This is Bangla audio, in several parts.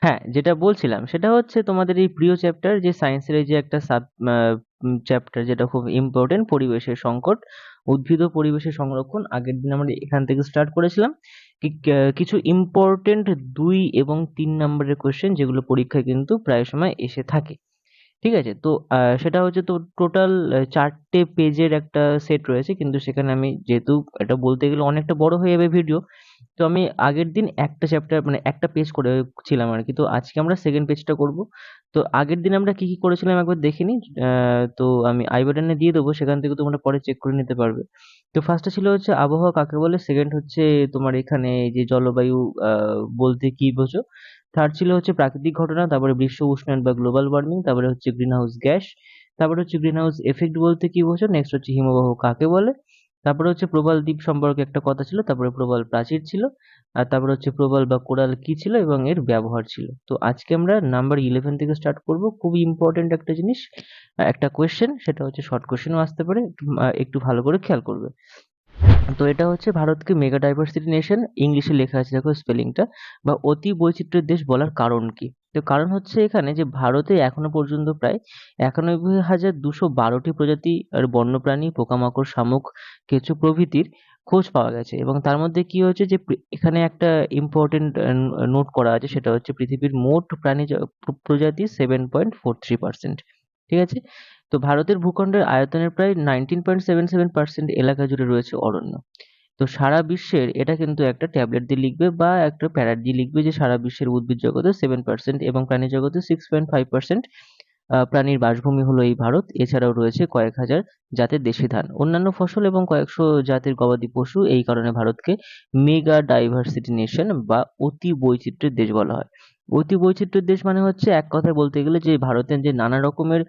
হ্যাঁ, যেটা বলছিলাম সেটা হচ্ছে তোমাদের এই প্রিয় চ্যাপ্টার যে সায়েন্সের এই যে একটা সাব চ্যাপ্টার যেটা খুব ইম্পর্টেন্ট, পরিবেশের সংকট, উদ্ভিদ ও পরিবেশের সংরক্ষণ। আগের দিন আমরা এখান থেকে স্টার্ট করেছিলাম কিছু ইম্পর্টেন্ট 2 এবং 3 নম্বরের কোয়েশ্চেন যেগুলো পরীক্ষায় কিন্তু প্রায় সময় এসে থাকে। ঠিক আছে? তো সেটা হচ্ছে তো টোটাল 4 টে পেজের একটা সেট রয়েছে। কিন্তু সেখানে আমি যেহেতু এটা বলতে গেলে অনেকটা বড় হয়ে যাবে ভিডিও, তো আমি আগের দিন একটা চ্যাপ্টার মানে একটা পেজ করেছিলাম আরকি। তো আজকে আমরা সেকেন্ড পেজটা করব। তো আগের দিন আমরা কি করেছিলাম একবার দেখে নিই। তো আমি আই বাটনে দিয়ে দেবো, সেখান থেকে তোমরা পরে চেক করে নিতে পারবে। তো ফার্স্টে ছিল হচ্ছে আবহাওয়া কাকে বলে, সেকেন্ড হচ্ছে তোমার এখানে এই যে জলবায়ু বলতে কি বোঝো, থার্ড ছিল হচ্ছে প্রাকৃতিক ঘটনা, তারপরে বিশ্ব উষ্ণায়ন বা গ্লোবাল ওয়ার্মিং, তারপরে হচ্ছে গ্রিন হাউস গ্যাস, তারপরে হচ্ছে গ্রিন হাউস এফেক্ট বলতে কি বোঝো, নেক্সট হচ্ছে হিমবাহ কাকে বলে, তারপরে হচ্ছে প্রবাল দ্বীপ সম্পর্কে একটা কথা ছিল, তারপরে প্রবাল প্রাচীর ছিল, আর তারপরে হচ্ছে প্রবাল বা কোরাল কি ছিল এবং এর ব্যবহার ছিল। তো আজকে আমরা নাম্বার 11 থেকে স্টার্ট করব। খুবই ইম্পর্টেন্ট একটা জিনিস, একটা কোয়েশ্চেন, সেটা হচ্ছে শর্ট কোয়েশ্চেনও আসতে পারে, একটু ভালো করে খেয়াল করবে। তো এটা হচ্ছে ভারতকে মেগা ডাইভার্সিটি নেশন, ইংলিশে লেখা আছে দেখো স্পেলিংটা, বা অতি বৈচিত্র্যের দেশ বলার কারণ কি। তো কারণ হচ্ছে এখানে যে ভারতে এখনো পর্যন্ত প্রায় 91,212টি প্রজাতি আর বন্যপ্রাণী, পোকামাকড়, শামুক, কেঁচো প্রভৃতির খোঁজ পাওয়া গেছে। এবং তার মধ্যে কি হয়েছে যে এখানে একটা ইম্পর্টেন্ট নোট করা আছে, সেটা হচ্ছে পৃথিবীর মোট প্রাণী প্রজাতি 7.43%। ঠিক আছে? তো ভারতের ভূখণ্ডের আয়তনের প্রায় 19.77% এলাকা জুড়ে রয়েছে অরণ্য। তো সারা বিশ্বের, এটা কিন্তু একটা ট্যাবলেট দিয়ে লিখবে বা একটা প্যারাট দিয়ে লিখবে, যে সারা বিশ্বের উদ্ভিদ জগতে 7% এবং প্রাণী জগতে 6.5% প্রাণীর বাসভূমি হলো এই ভারত। এছাড়াও রয়েছে কয়েক হাজার জাতের দেশি ধান, অন্যান্য ফসল এবং কয়েকশো জাতের গবাদি পশু। এই কারণে ভারতকে মেগা ডাইভার্সিটি নেশন বা অতি বৈচিত্র্যের দেশ বলা হয়। অতি বৈচিত্র্যের দেশ মানে হচ্ছে এক কথায় বলতে গেলে যে ভারতের যে নানা রকমের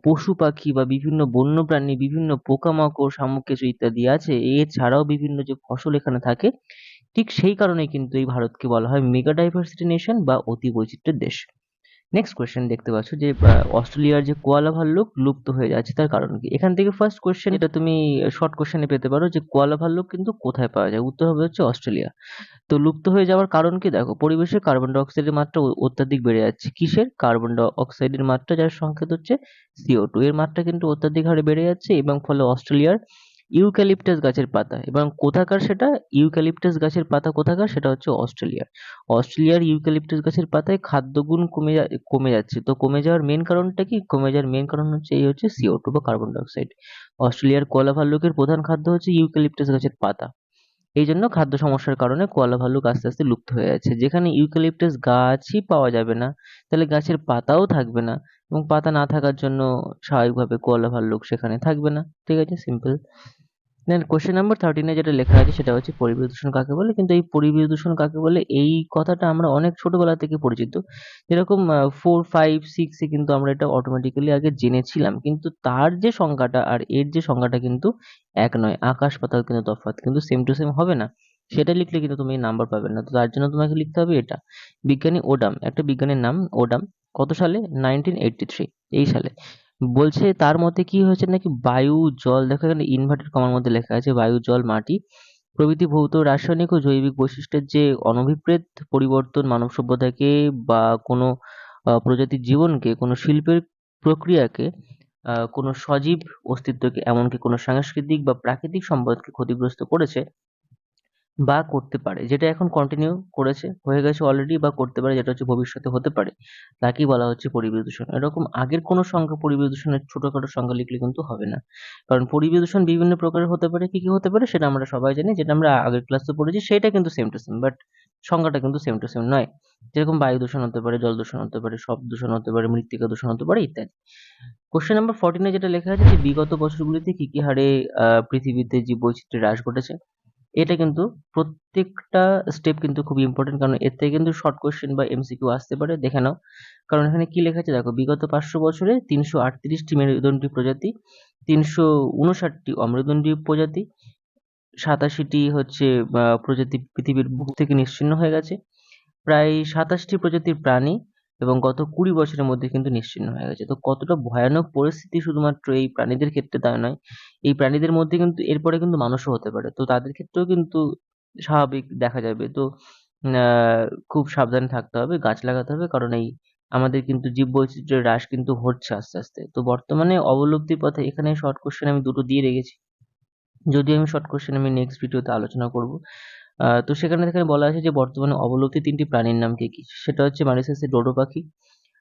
পশু পাখি বা বিভিন্ন বন্যপ্রাণী, বিভিন্ন পোকামাকড়, শামুক, কেঁচো ইত্যাদি আছে, এছাড়াও বিভিন্ন যে ফসল এখানে থাকে, ঠিক সেই কারণেই কিন্তু এই ভারতকে বলা হয় মেগা ডাইভার্সিটি নেশন বা অতি বৈচিত্র্যের দেশ। নেক্সট কোয়েশ্চেন দেখতে পাচ্ছ যে অস্ট্রেলিয়ার যে কোয়ালা ভাল্লুক লুপ্ত হয়ে যাচ্ছে, তার কারণ কি। এখান থেকে ফার্স্ট কোয়েশ্চেন, এটা তুমি শর্ট কোয়েশ্চেনে পেতে পারো, যে কোয়ালা ভাল্লুক কিন্তু কোথায় পাওয়া যায়, উত্তর হবে হচ্ছে অস্ট্রেলিয়া। তো লুপ্ত হয়ে যাওয়ার কারণ কি, দেখো পরিবেশে কার্বন ডাই অক্সাইডের মাত্রা অত্যাধিক বেড়ে যাচ্ছে। কিসের কার্বন ডাই অক্সাইডের মাত্রা, যার সংকেত হচ্ছে CO2, এর মাত্রা কিন্তু অত্যাধিক হারে বেড়ে যাচ্ছে, এবং ফলে অস্ট্রেলিয়ার ইউক্যালিপটাস গাছের পাতা, এবং কোথাকার সেটা, ইউক্যালিপটাস গাছের পাতা কোথাকার, সেটা হচ্ছে অস্ট্রেলিয়ার। অস্ট্রেলিয়ার ইউক্যালিপটাস গাছের পাতায় খাদ্যগুণ কমে যাচ্ছে। তো কমে যাওয়ার মেন কারণটা কি, কমে যাওয়ার মেন কারণ হচ্ছে এই হচ্ছে CO2 বা কার্বন ডাই অক্সাইড। অস্ট্রেলিয়ার কোয়ালা ভাল্লুকের প্রধান খাদ্য হচ্ছে ইউক্যালিপটাস গাছের পাতা। এই জন্য খাদ্য সমস্যার কারণে কোয়ালা ভাল্লুক আস্তে আস্তে লুপ্ত হয়ে যাচ্ছে। যেখানে ইউক্যালিপটাস গাছই পাওয়া যাবে না, তাহলে গাছের পাতাও থাকবে না, এবং পাতা না থাকার জন্য স্বাভাবিকভাবে কোয়ালা ভাল্লুক সেখানে থাকবে না। ঠিক আছে, সিম্পল। দেন কোশ্চেন নাম্বার 13 যেটা লেখা আছে সেটা হচ্ছে পরিবেশ দূষণ কাকে বলে। কিন্তু এই পরিবেশ দূষণ কাকে বলে এই কথাটা আমরা অনেক ছোটবেলা থেকে পরিচিত। যেরকম 4, 5, 6 এ কিন্তু আমরা এটা অটোমেটিক্যালি আগে জেনেছিলাম, কিন্তু তার যে সংজ্ঞাটা আর এর যে সংজ্ঞাটা কিন্তু এক নয়, আকাশ পাতাল কিন্তু তফাৎ, কিন্তু সেম টু সেম হবে না। সেটা লিখলে কিন্তু তুমি নাম্বার পাবে না। তো তার জন্য তোমাকে লিখতে হবে এটা। বিজ্ঞানী ওডাম, একটা বিজ্ঞানীর নাম ওডাম, কত সালে, 1983 এই সালে। বলছে তার মতে কি হয়েছে নাকি, বায়ু, জল, দেখো এখানে ইনভার্টেড কমার মধ্যে লেখা আছে, বায়ু, জল, মাটি প্রভৃতি ভৌত, রাসায়নিক ও জৈবিক বৈশিষ্ট্যের যে অনভিপ্রেত পরিবর্তন মানব সভ্যতাকে বা কোনো প্রজাতির জীবনকে, কোনো শিল্পের প্রক্রিয়াকে, কোনো সজীব অস্তিত্বকে, এমনকি কোনো সাংস্কৃতিক বা প্রাকৃতিক সম্পদকে ক্ষতিগ্রস্ত করেছে বা করতে পারে, যেটা এখন কন্টিনিউ করেছে, হয়ে গেছে অলরেডি, বা করতে পারে, যেটা হচ্ছে ভবিষ্যতে হতে পারে, তাকেই বলা হচ্ছে পরিবেশ দূষণ। এরকম আগের কোনো সংখ্যা পরিবেশ দূষণের ছোটখাটো সংখ্যা লিখলে কিন্তু হবে না। কারণ পরিবেশ দূষণ বিভিন্ন প্রকারের হতে পারে। কি কি হতে পারে সেটা আমরা সবাই জানি, যেটা আমরা আগের ক্লাসে পড়েছি, সেটা কিন্তু সেম টু সেম, বাট সংখ্যাটা কিন্তু সেম টু সেম নয়। যেরকম বায়ু দূষণ হতে পারে, জল দূষণ হতে পারে, শব্দ দূষণ হতে পারে, মৃত্তিকা দূষণ হতে পারে ইত্যাদি। কোশ্চেন নাম্বার 14 যেটা লেখা আছে যে বিগত বছরগুলিতে কি কি হারে পৃথিবীতে জীব বৈচিত্র্যের হ্রাস ঘটেছে। এটা কিন্তু প্রত্যেকটা স্টেপ কিন্তু খুব ইম্পর্টেন্ট, কারণ এর থেকে কিন্তু শর্ট কোয়েশ্চেন বা MCQ আসতে পারে, দেখে নাও। কারণ এখানে কি লেখা আছে দেখো, বিগত 500 বছরে 338টি মেরুদণ্ডী প্রজাতি, 359টি অমেরুদণ্ডী প্রজাতি, 87টি হচ্ছে প্রজাতি পৃথিবীর বুক থেকে নিশ্চিহ্ন হয়ে গেছে। প্রায় 27টি প্রজাতির প্রাণী এবং গত 20 বছরের মধ্যে কিন্তু নিশ্চিহ্ন হয়ে গেছে। তো কতটা ভয়ানক পরিস্থিতি শুধুমাত্র এই প্রাণীদের ক্ষেত্রে তাই নয়, এই প্রাণীদের মধ্যে কিন্তু এরপরে কিন্তু মানুষও হতে পারে। তো তাদের ক্ষেত্রেও কিন্তু স্বাভাবিক দেখা যাবে। তো খুব সাবধানে থাকতে হবে, গাছ লাগাতে হবে, কারণ এই আমাদের কিন্তু জীববৈচিত্র্যের হ্রাস কিন্তু হচ্ছে আস্তে আস্তে। তো বর্তমানে অবলুপ্তির পথে, এখানে শর্ট কোশ্চেন আমি দুটো দিয়ে রেখেছি, যদিও আমি শর্ট কোশ্চেন আমি নেক্সট ভিডিওতে আলোচনা করব। তো সেখানে এখানে বলা আছে যে বর্তমানে অবলুপ্তি 3টি প্রাণীর নাম কি কি? সেটা হচ্ছে মরিশাসের ডোডো পাখি,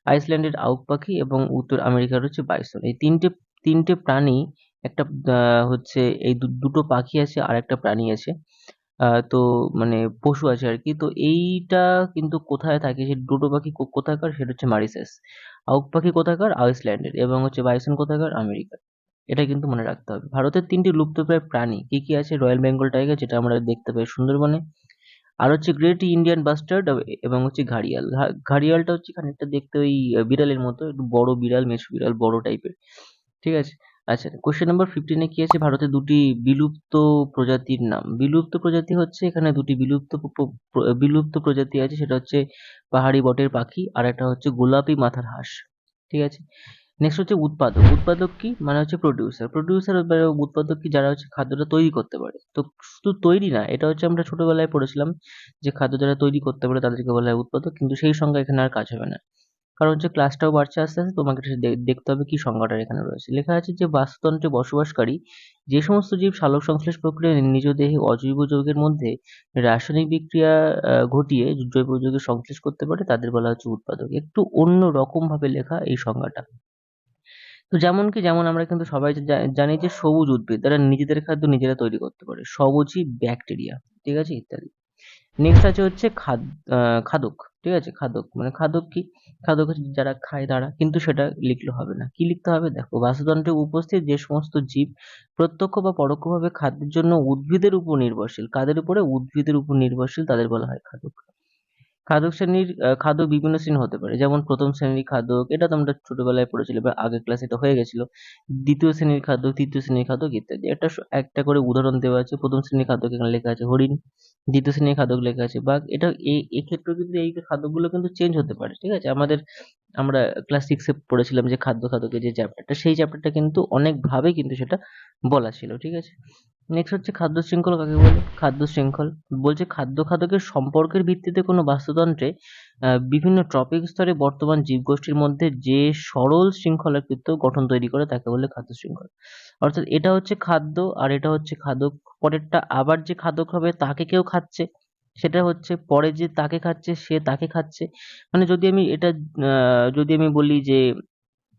আইসল্যান্ডের আউক পাখি এবং উত্তর আমেরিকার হচ্ছে বাইসন। এই তিনটে প্রাণী, একটা হচ্ছে এই দুটো পাখি আছে আর একটা প্রাণী আছে, তো মানে পশু আছে আর কি। তো এইটা কিন্তু কোথায় থাকে, সেই ডোডো পাখি কোথাকার, সেটা হচ্ছে মরিশাস। আউক পাখি কোথাকার? আইসল্যান্ডের। এবং হচ্ছে বাইসন কোথাকার? আমেরিকার। এটা কিন্তু মনে রাখতে হবে। ভারতের 3টি লুপ্তপ্রায় প্রাণী কি কি আছে? রয়্যাল বেঙ্গল টাইগার, যেটা আমরা দেখতে পাই সুন্দরবনে, আর হচ্ছে গ্রেট ইন্ডিয়ান বাস্টার্ড এবং হচ্ছে ঘাড়িয়াল। ঘাড়িয়ালটা হচ্ছে খানিকটা দেখতে ওই বিড়ালের মতো, একটু বড় বিড়াল, মেছো বিড়াল, বড় টাইপের। ঠিক আছে? আচ্ছা, কোশ্চেন নাম্বার 15 কি আছে? ভারতের 2টি বিলুপ্ত প্রজাতির নাম। বিলুপ্ত প্রজাতি হচ্ছে এখানে 2টি বিলুপ্ত প্রজাতি আছে, সেটা হচ্ছে পাহাড়ি বটের পাখি আর একটা হচ্ছে গোলাপি মাথার হাঁস। ঠিক আছে? নেক্সট হচ্ছে উৎপাদক। উৎপাদক কি? মানে হচ্ছে প্রোডিউসার। প্রোডিউসার উৎপাদক কি? যারা হচ্ছে খাদ্যটা তৈরি করতে পারে। তো শুধু তৈরি না, এটা হচ্ছে আমরা ছোটবেলায় পড়েছিলাম যে খাদ্য যারা তৈরি করতে পারে তাদেরকে বলা হয় উৎপাদক, কিন্তু সেই সংজ্ঞা এখানে আর কাজ হবে না। কারণ হচ্ছে ক্লাসটাও বাড়ছে আস্তে আস্তে, তোমাকে সেটা দেখতে হবে কি সংজ্ঞাটা এখানে রয়েছে। লেখা আছে যে বাস্তুতন্ত্রে বসবাসকারী যে সমস্ত জীব সালোকসংশ্লেষ প্রক্রিয়ায় নিজ দেহে অজৈব যৌগের মধ্যে রাসায়নিক বিক্রিয়া ঘটিয়ে জৈব যৌগের সংশ্লেষ করতে পারে তাদের বলা হচ্ছে উৎপাদক। একটু অন্য রকম ভাবে লেখা এই সংজ্ঞাটা। তো যেমন আমরা কিন্তু সবাই জানি যে সবুজ উদ্ভিদ তারা নিজেদের খাদ্য নিজেরা তৈরি করতে পারে, সবুজই ব্যাকটেরিয়া, ঠিক আছে, ইত্যাদি। নেক্সট আছে হচ্ছে খাদক। ঠিক আছে? খাদক মানে খাদক কি? খাদক হচ্ছে যারা খায় তারা, কিন্তু সেটা লিখলে হবে না। কি লিখতে হবে? দেখো, বাস্তুতন্ত্রে উপস্থিত যে সমস্ত জীব প্রত্যক্ষ বা পরোক্ষভাবে খাদ্যের জন্য উদ্ভিদের উপর নির্ভরশীল। কাদের উপরে? উদ্ভিদের উপর নির্ভরশীল, তাদের বলা হয় খাদক। খাদক শ্রেণীর খাদক বিভিন্ন শ্রেণীর হতে পারে, যেমন প্রথম শ্রেণীর খাদক, এটা তোমরা ছোটবেলায় পড়েছিলে বা আগের ক্লাসে এটা হয়ে গেছিল। দ্বিতীয় শ্রেণীর খাদক, তৃতীয় শ্রেণীর খাদক ইত্যাদি। একটা করে উদাহরণ দেওয়া আছে। প্রথম শ্রেণীর খাদক এখানে লেখা আছে হরিণ, দ্বিতীয় শ্রেণীর খাদক লেখা আছে বাঘ। এটা এক্ষেত্রেও কিন্তু এই খাদকগুলো কিন্তু চেঞ্জ হতে পারে। ঠিক আছে? আমরা ক্লাস 6 এ পড়েছিলাম যে খাদকের যে চ্যাপ্টারটা, সেই চ্যাপ্টারটা কিন্তু অনেকভাবে কিন্তু সেটা বলা ছিল। ঠিক আছে? নেক্সট হচ্ছে খাদ্য শৃঙ্খল কাকে বলে? খাদ্য শৃঙ্খল বলছে খাদ্য খাদকের সম্পর্কের ভিত্তিতে কোনো বাস্তুতন্ত্রে বিভিন্ন ট্রপিক স্তরে বর্তমান জীবগোষ্ঠীর মধ্যে যে সরল শৃঙ্খলাকৃত গঠন তৈরি করে তাকে বলে খাদ্য শৃঙ্খল। অর্থাৎ এটা হচ্ছে খাদ্য আর এটা হচ্ছে খাদক। পরেরটা আবার যে খাদক হবে তাকে কেউ খাচ্ছে, সেটা হচ্ছে পরে যে তাকে খাচ্ছে সে তাকে খাচ্ছে। মানে যদি আমি বলি যে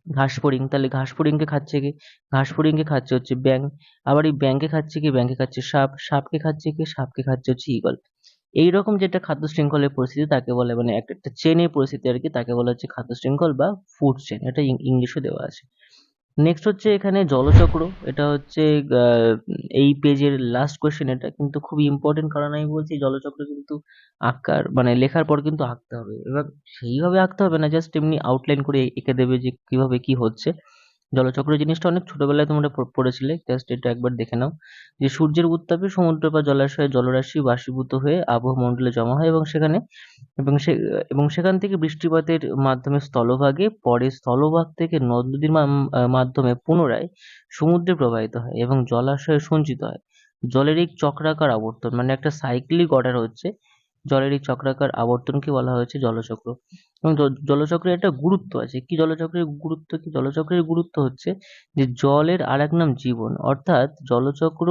ঘাসফড়িং, তাহলে ঘাসফড়িংকে খাচ্ছে কে? ঘাসফড়িংকে খাচ্ছে হচ্ছে ব্যাঙ। আবার এই ব্যাঙকে খাচ্ছে কে? ব্যাঙকে খাচ্ছে সাপ। সাপকে খাচ্ছে কে? সাপকে খাচ্ছে হচ্ছে ঈগল। এইরকম যেটা খাদ্য শৃঙ্খলের পরিস্থিতি তাকে বলে, মানে একটা চেনের পরিস্থিতি আর কি, তাকে বলা হচ্ছে খাদ্য শৃঙ্খল বা ফুড চেন। এটা ইংলিশে দেওয়া আছে। নেক্সট হচ্ছে এখানে জলচক্র। এটা হচ্ছে এই পেজের লাস্ট কোয়েশ্চেন। এটা কিন্তু খুবই ইম্পর্টেন্ট, কারণ আমি বলছি জলচক্র কিন্তু আঁকার মানে লেখার পর কিন্তু আঁকতে হবে। এবার সেইভাবে আঁকতে হবে না, জাস্ট এমনি আউটলাইন করে এঁকে দেবে যে কিভাবে কি হচ্ছে। জলচক্র জিনিসটা অনেক ছোটবেলায় তোমরা পড়েছিলে, জাস্ট এটা একবার দেখে নাও। যে সূর্যের উত্তাপে সমুদ্র বা জলাশয়ে জলরাশি বাষ্পীভূত হয়ে আবহমণ্ডলে জমা হয় এবং এবং সে সেখান থেকে বৃষ্টিপাতের মাধ্যমে স্থলভাগে, পরে স্থলভাগ থেকে নদ-নদীর মাধ্যমে পুনরায় সমুদ্রে প্রবাহিত হয় এবং জলাশয়ে সঞ্চিত হয়। জলের এই চক্রাকার আবর্তন, মানে একটা সাইক্লিক অর্ডার হচ্ছে। জলের এই চক্রাকার আবর্তনকে বলা হয়েছে জলচক্র। এবং জলচক্রের একটা গুরুত্ব আছে। কি জলচক্রের গুরুত্ব কি? জলচক্রের গুরুত্ব হচ্ছে যে জলের আরেক নাম জীবন। অর্থাৎ জলচক্র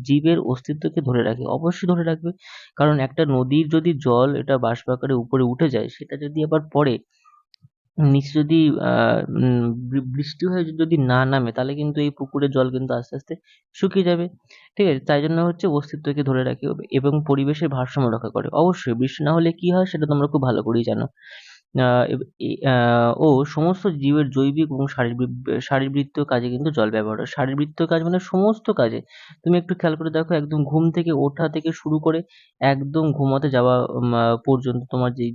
জীবের অস্তিত্বকে ধরে রাখে। অবশ্যই ধরে রাখবে। কারণ একটা নদীর যদি জল এটা বাষ্প আকারে উপরে উঠে যায়, সেটা যদি আবার পরে নিচে যদি বৃষ্টি হয়ে যদি না নামে, তাহলে কিন্তু এই পুকুরের জল কিন্তু আস্তে আস্তে শুকিয়ে যাবে। ঠিক আছে? তাই জন্য হচ্ছে অস্তিত্বকে ধরে রাখে এবং পরিবেশের ভারসাম্য রক্ষা করে। অবশ্যই বৃষ্টি না হলে কি হয় সেটা তোমরা খুব ভালো করেই জানো। ও সমস্ত জীবের জৈবিক এবং শারীরবৃত্তীয় কাজে কিন্তু জল ব্যবহার হয়। শারীরবৃত্তীয় কাজ মানে সমস্ত কাজে। তুমি একটু খেয়াল করে দেখো, একদম ঘুম থেকে ওঠা থেকে শুরু করে একদম ঘুমাতে যাওয়া পর্যন্ত তোমার যে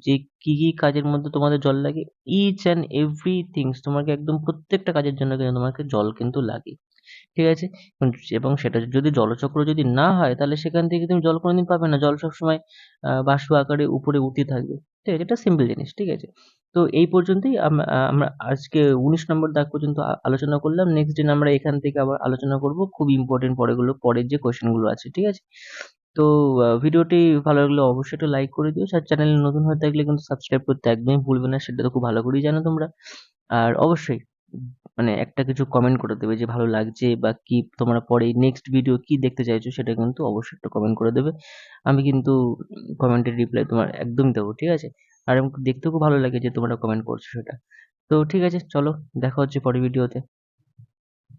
কি কি কাজের মধ্যে তোমাদের জল লাগে, ইচ অ্যান্ড এভরিথিংস, তোমাকে একদম প্রত্যেকটা কাজের জন্য কিন্তু তোমাকে জল কিন্তু লাগে। ঠিক আছে? এবং সেটা যদি জলচক্র যদি না হয়, তাহলে সেখান থেকে তুমি জল কোনোদিন পাবে না। জল সবসময় বাষ্প আকারে উপরে উঠতে থাকবে। ঠিক আছে? এটা সিম্পল জিনিস। ঠিক আছে? তো এই পর্যন্তই আমরা আজকে 19 নম্বর দাগ পর্যন্ত আলোচনা করলাম। নেক্সট দিন আমরা এখান থেকে আবার আলোচনা করব খুব ইম্পর্টেন্ট পরের যে কোয়েশ্চেন গুলো আছে। ঠিক আছে? তো ভিডিওটি ভালো লাগলে অবশ্যই একটা লাইক করে দিও। আর চ্যানেলে নতুন হয়ে থাকলে কিন্তু সাবস্ক্রাইব করতে একদমই ভুলবে না, সেটা তো খুব ভালো করেই জানো তোমরা। আর অবশ্যই মানে একটা কিছু কমেন্ট করে দেবে যে ভালো লাগছে, বা কি তোমরা পরে নেক্সট ভিডিও কি দেখতে চাইছো সেটা কিন্তু অবশ্যই একটা কমেন্ট করে দেবে। আমি কিন্তু কমেন্টের রিপ্লাই তোমার একদম দেবো, ঠিক আছে? আর আমাকে দেখতেও খুব ভালো লাগে যে তোমরা কমেন্ট করছো সেটা। তো ঠিক আছে, চলো দেখা হচ্ছে পরের ভিডিওতে।